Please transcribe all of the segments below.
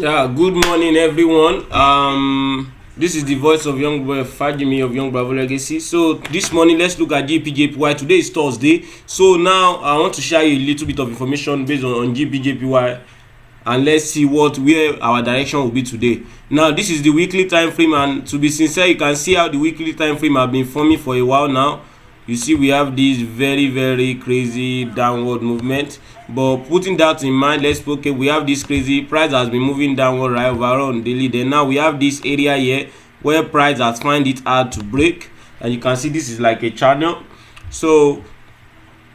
Yeah, good morning, everyone. This is the voice of Young Boy Fajimi of Young Bravo Legacy. So this morning, let's look at gbpjpy. Today is Thursday, so now I want to share you a little bit of information based on gbpjpy, and let's see where our direction will be today. Now, this is the weekly time frame, and to be sincere, you can see how the weekly time frame have been forming for a while now. You see we have this very crazy downward movement, but putting that in mind, let's okay, we have this crazy price has been moving downward right overall on daily. Then now we have this area here where price has find it hard to break, and you can see this is like a channel. So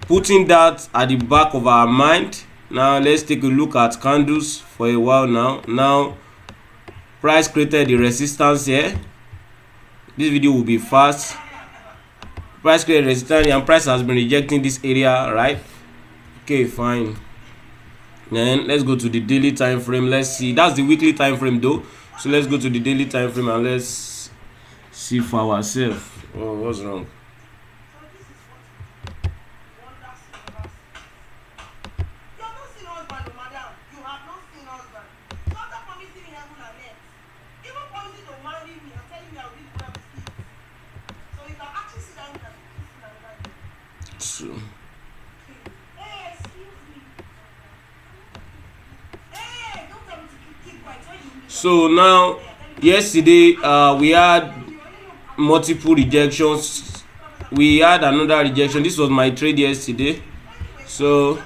putting that at the back of our mind, now let's take a look at candles for a while. Now price created the resistance here. This video will be fast. Price created resistance and price has been rejecting this area, right? Okay, fine. Then let's go to the daily time frame. Let's see, that's the weekly time frame though, so let's go to the daily time frame and let's see for ourselves. Oh, what's wrong? So now yesterday we had multiple rejections. We had another rejection. This was my trade yesterday, so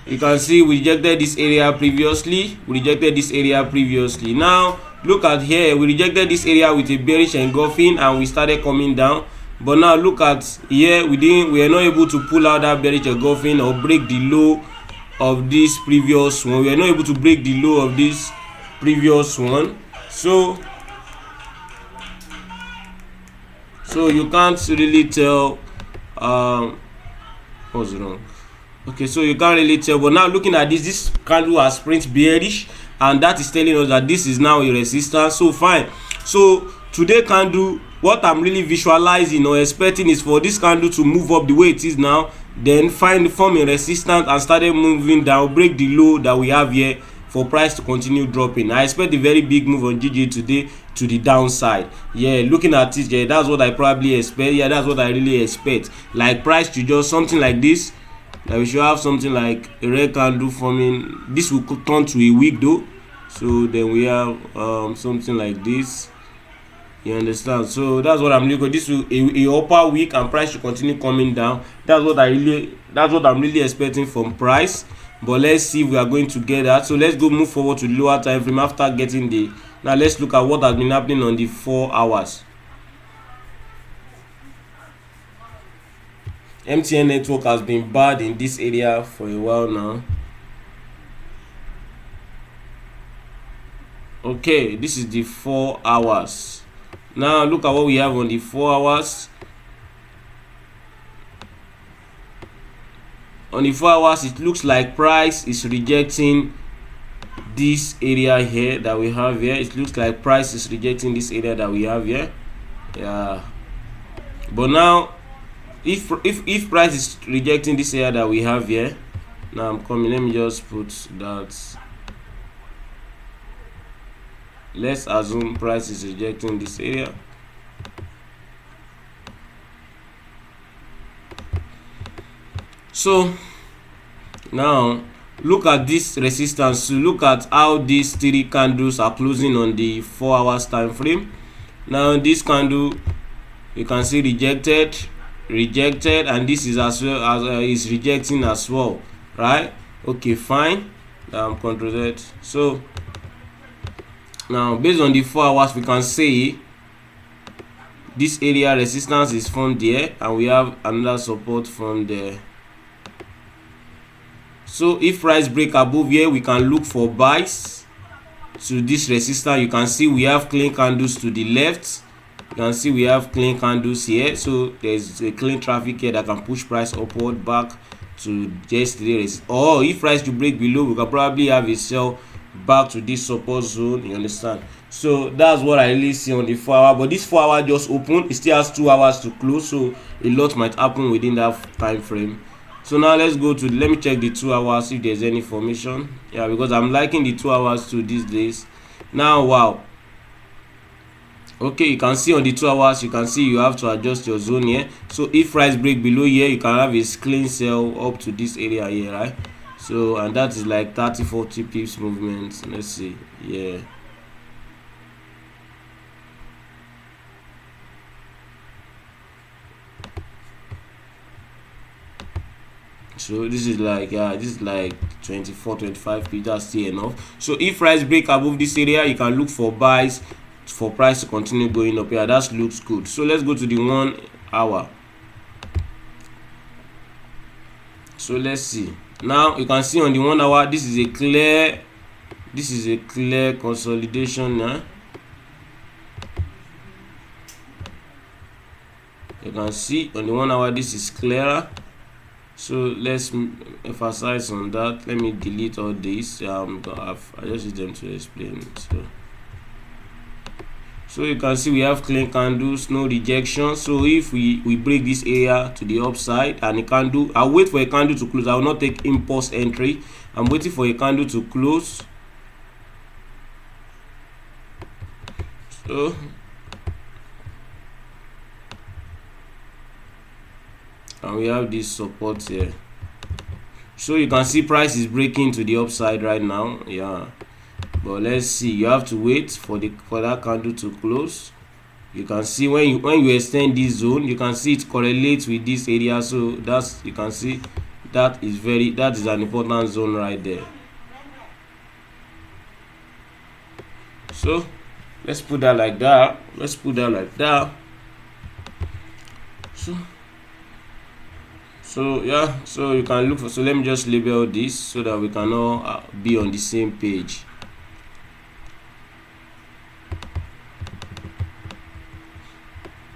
you can see we rejected this area previously. Now look at here, we rejected this area with a bearish engulfing and we started coming down. But now look at here, we are not able to pull out that bearish engulfing or break the low of this previous one. We are not able to break the low of this previous one, so you can't really tell what's wrong. Okay, so you can't really tell, but now looking at this candle has print bearish, and that is telling us that this is now a resistance. So fine, so today candle, what I'm really visualizing or expecting is for this candle to move up the way it is now, then form a resistance and started moving down, break the low that we have here for price to continue dropping. I expect a very big move on GJ today to the downside. Yeah, looking at it, yeah, that's what I probably expect. Yeah, that's what I really expect. Like price to just something like this. Like we should have something like a red candle forming. This will turn to a wick though. So then we have something like this. You understand? So that's what I'm looking. This will a upper wick and price should continue coming down. That's what I'm really expecting from price. But let's see if we are going to get that. So let's go move forward to the lower time frame after getting the. Now let's look at what has been happening on the 4 hours. MTN network has been bad in this area for a while now. Okay, this is the 4 hours. Now look at what we have on the 4 hours. On the 4 hours, it looks like price is rejecting this area here that we have here. It looks like price is rejecting this area that we have here. Yeah, but now if price is rejecting this area that we have here, now I'm coming, let me just put that. Let's assume price is rejecting this area. So now look at this resistance. Look at how these 3 candles are closing on the 4 hours time frame. Now this candle, you can see rejected, and this is as well as is rejecting as well, right? Okay, fine. Control Z. So now based on the 4 hours, we can say this area resistance is from there and we have another support from there. So if price break above here, we can look for buys to this resistance. You can see we have clean candles to the left. You can see we have clean candles here, so there's a clean traffic here that can push price upward back to yesterday's. Or if price to break below, we can probably have a sell back to this support zone. You understand? So that's what I really see on the 4 hour. But this 4 hour just opened, it still has 2 hours to close, so a lot might happen within that time frame. So now let's go to, let me check the 2 hours if there's any formation. Yeah, because I'm liking the 2 hours too these days. Now, wow, okay, you can see on the 2 hours, you can see you have to adjust your zone here. So if price break below here, you can have a clean sell up to this area here, right? So, and that is like 30-40 pips movement. Let's see, yeah. So this is like, yeah, this is like 24-25 pips. That's still enough. So if price break above this area, you can look for buys for price to continue going up. Yeah, that looks good. So let's go to the 1 hour. So let's see. Now you can see on the 1 hour, this is a clear consolidation. You can see on the 1 hour, this is clearer. So let's emphasize on that. Let me delete all this. I just use them to explain it. So you can see we have clean candles, no rejection. So if we break this area to the upside and a candle, I'll wait for a candle to close. I will not take impulse entry. I'm waiting for a candle to close. So and we have this support here. So you can see price is breaking to the upside right now. Yeah, but let's see, you have to wait for that candle to close. You can see when you extend this zone, you can see it correlates with this area. So that's, you can see that is an important zone right there. So let's put that like that. So yeah, so you can look for, so let me just label this so that we can all be on the same page.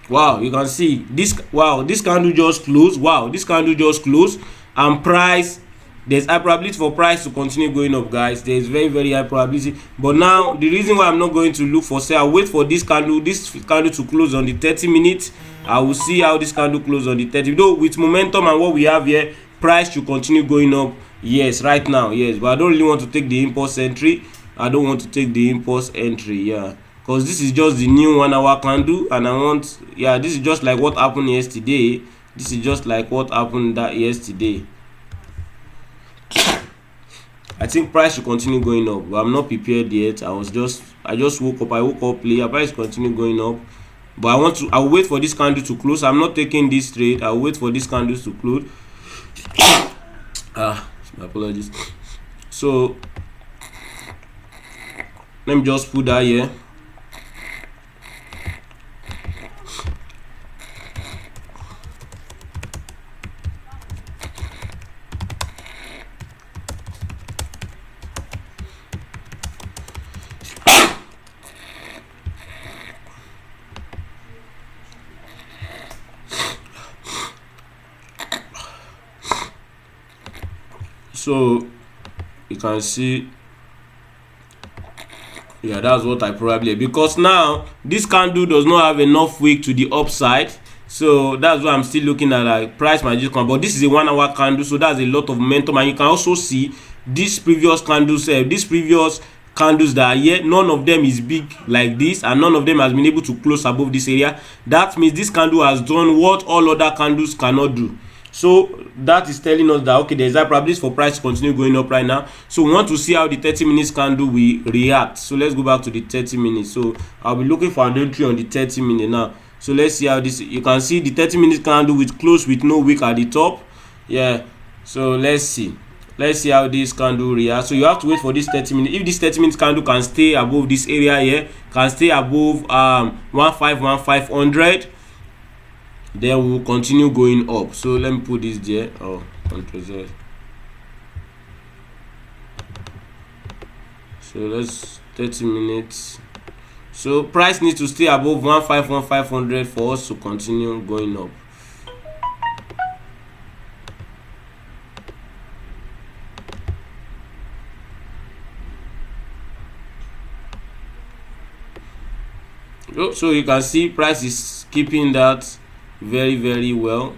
Wow, you can see this. Wow, this candle just closed. Wow, this candle just closed, and price, there's high probability for price to continue going up, guys. There's very high probability. But now the reason why I'm not going to look for sale, I'll wait for this candle to close on the 30 minutes. I will see how this candle close on the 30. Though with momentum and what we have here, price should continue going up. Yes, right now, yes. But I don't really want to take the impulse entry. Yeah, because this is just the new 1 hour candle, and I want, yeah, this is just like what happened yesterday. I think price should continue going up, but I'm not prepared yet. I just woke up. I woke up late. Price continue going up, but I'll wait for this candle to close. I'm not taking this trade. I'll wait for this candle to close. My apologies. So let me just put that here. So you can see, yeah, that's what I probably, because now this candle does not have enough wick to the upside. So that's why I'm still looking at like price might just come. But this is a 1 hour candle, so that's a lot of momentum. And you can also see these previous candles, that are here, none of them is big like this, and none of them has been able to close above this area. That means this candle has done what all other candles cannot do. So that is telling us that, okay, there's a probability for price to continue going up right now. So we want to see how the 30 minutes candle will react. So let's go back to the 30 minutes. So I'll be looking for an entry on the 30 minute now. So let's see how this, you can see the 30 minutes candle with close with no wick at the top. Yeah, so let's see how this candle reacts. So you have to wait for this 30 minutes. If this 30 minutes candle can stay above this area here, can stay above 151,500, then we will continue going up. So let me put this there. Control Z. So let's 30 minutes. So price needs to stay above 151,500 for us to continue going up. So you can see price is keeping that very well.